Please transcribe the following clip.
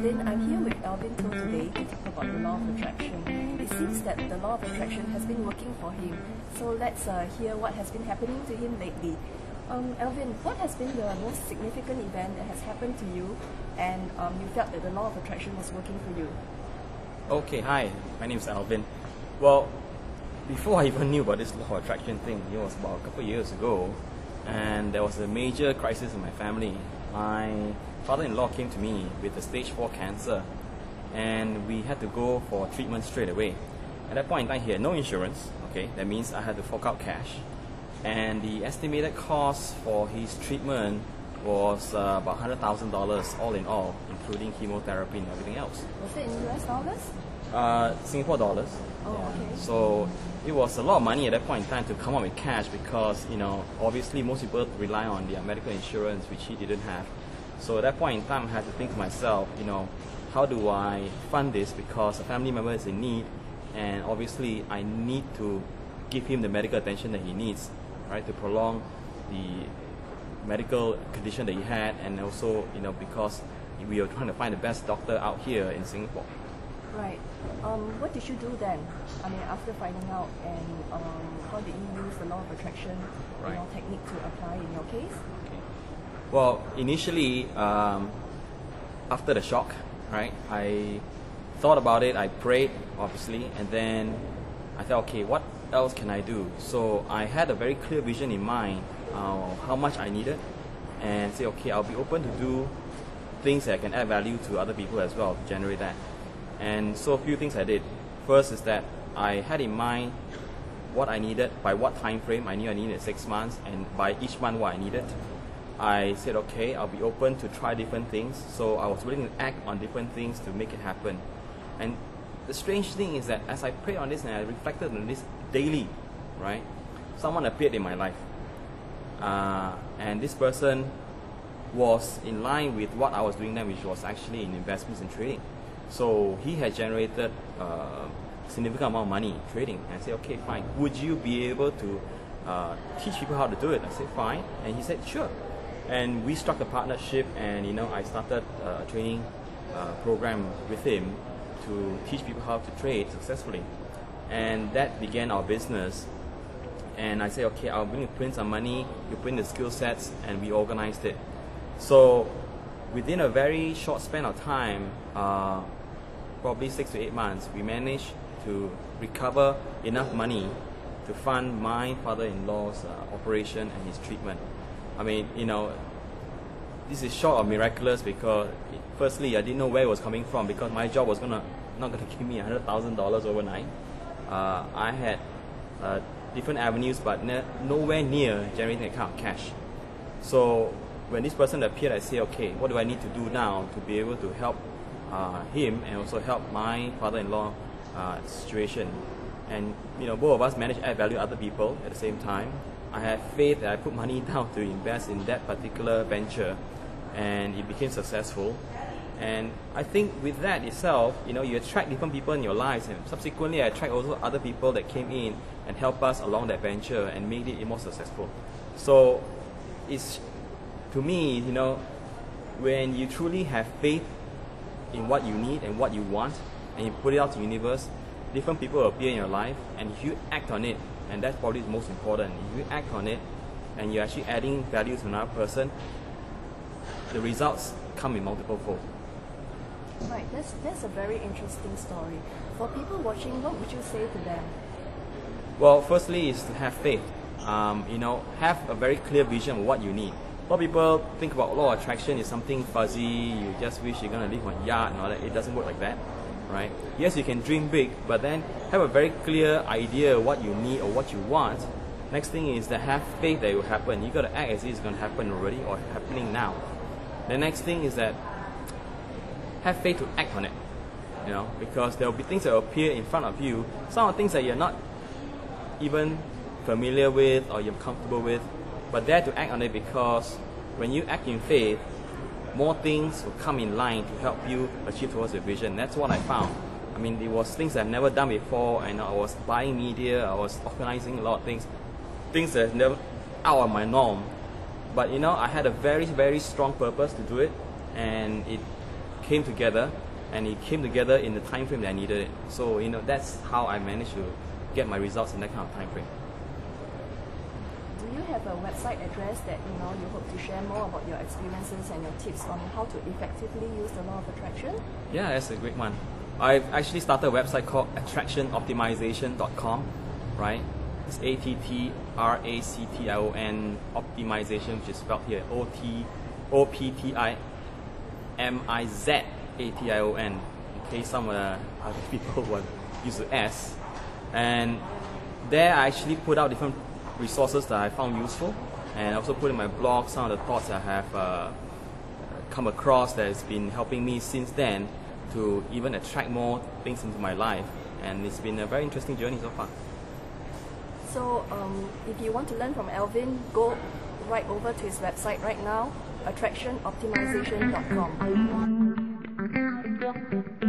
Alvin. I'm here with Alvin Toh today to talk about the law of attraction. It seems that the law of attraction has been working for him. So let's hear what has been happening to him lately. Alvin, what has been the most significant event that has happened to you and you felt that the law of attraction was working for you? Okay, hi, my name is Alvin. Well, before I even knew about this law of attraction thing, it was about a couple of years ago, and there was a major crisis in my family. My father-in-law came to me with a stage 4 cancer, and we had to go for treatment straight away. At that point in time, he had no insurance. Okay, that means I had to fork out cash, and the estimated cost for his treatment was about $100,000 all in all, including chemotherapy and everything else. Was it in US dollars? Singapore dollars. Oh, okay. So it was a lot of money at that point in time to come up with cash because, obviously most people rely on their medical insurance, which he didn't have. So at that point in time, I had to think to myself, how do I fund this, because a family member is in need, and obviously I need to give him the medical attention that he needs, right, to prolong the medical condition that he had, and also, because we are trying to find the best doctor out here in Singapore. Right. What did you do then? I mean, after finding out, and how did you use the law of attraction technique to apply in your case? Okay. Well, initially, after the shock, right, I thought about it, I prayed, obviously, and then I thought, okay, what else can I do? So I had a very clear vision in mind of how much I needed, and say, okay, I'll be open to do things that can add value to other people as well to generate that. And so a few things I did. First is that I had in mind what I needed, by what time frame. I knew I needed 6 months, and by each month what I needed. I said, okay, I'll be open to try different things. So I was willing to act on different things to make it happen. And the strange thing is that as I prayed on this and I reflected on this daily, right, someone appeared in my life. And this person was in line with what I was doing then, which was actually in investments and trading. So he had generated a significant amount of money trading. And I said, okay, fine. Would you be able to teach people how to do it? I said, fine. And he said, sure. And we struck a partnership, and I started a training program with him to teach people how to trade successfully. And that began our business. And I said, okay, I'll bring you print some money, you bring the skill sets, and we organized it. So within a very short span of time, probably 6 to 8 months, we managed to recover enough money to fund my father-in-law's operation and his treatment. I mean, this is short of miraculous because, firstly, I didn't know where it was coming from, because my job was not gonna give me $100,000 overnight. I had different avenues, but nowhere near generating that kind of cash. So when this person appeared, I said, okay, what do I need to do now to be able to help him and also help my father-in-law situation? And both of us managed to add value to other people at the same time. I have faith that I put money down to invest in that particular venture, and it became successful. And I think with that itself, you attract different people in your lives, and subsequently I attract also other people that came in and helped us along that venture and made it more successful. So it's, to me, when you truly have faith in what you need and what you want, and you put it out to the universe, different people will appear in your life, and if you act on it, and that's probably the most important, if you act on it and you're actually adding value to another person, the results come in multiple fold. Right, that's a very interesting story. For people watching, what would you say to them? Well, firstly is to have faith. Have a very clear vision of what you need. A lot of people think about law of attraction is something fuzzy, you just wish you're going to live on a yacht and all that. It doesn't work like that, right? Yes, you can dream big, but then have a very clear idea of what you need or what you want. Next thing is that have faith that it will happen. You got to act as if it's going to happen already or happening now. The next thing is that have faith to act on it, because there will be things that will appear in front of you. Some of the things that you're not even familiar with or you're comfortable with, but dare to act on it, because when you act in faith, more things will come in line to help you achieve towards your vision. That's what I found. I mean, it was things I've never done before, and I was buying media, I was organizing a lot of things that never out of my norm. But I had a very, very strong purpose to do it, and it came together, and it came together in the time frame that I needed it. So that's how I managed to get my results in that kind of time frame. Do you have a website address that you hope to share more about your experiences and your tips on how to effectively use the law of attraction? Yeah, that's a great one. I've actually started a website called attractionoptimization.com, right? It's ATTRACTION optimization, which is spelled here OPTIMIZATION, in case some other people will use the S. And there I actually put out different resources that I found useful, and also put in my blog some of the thoughts I have come across that has been helping me since then to even attract more things into my life, and it's been a very interesting journey so far. So if you want to learn from Alvin, go right over to his website right now, attractionoptimization.com.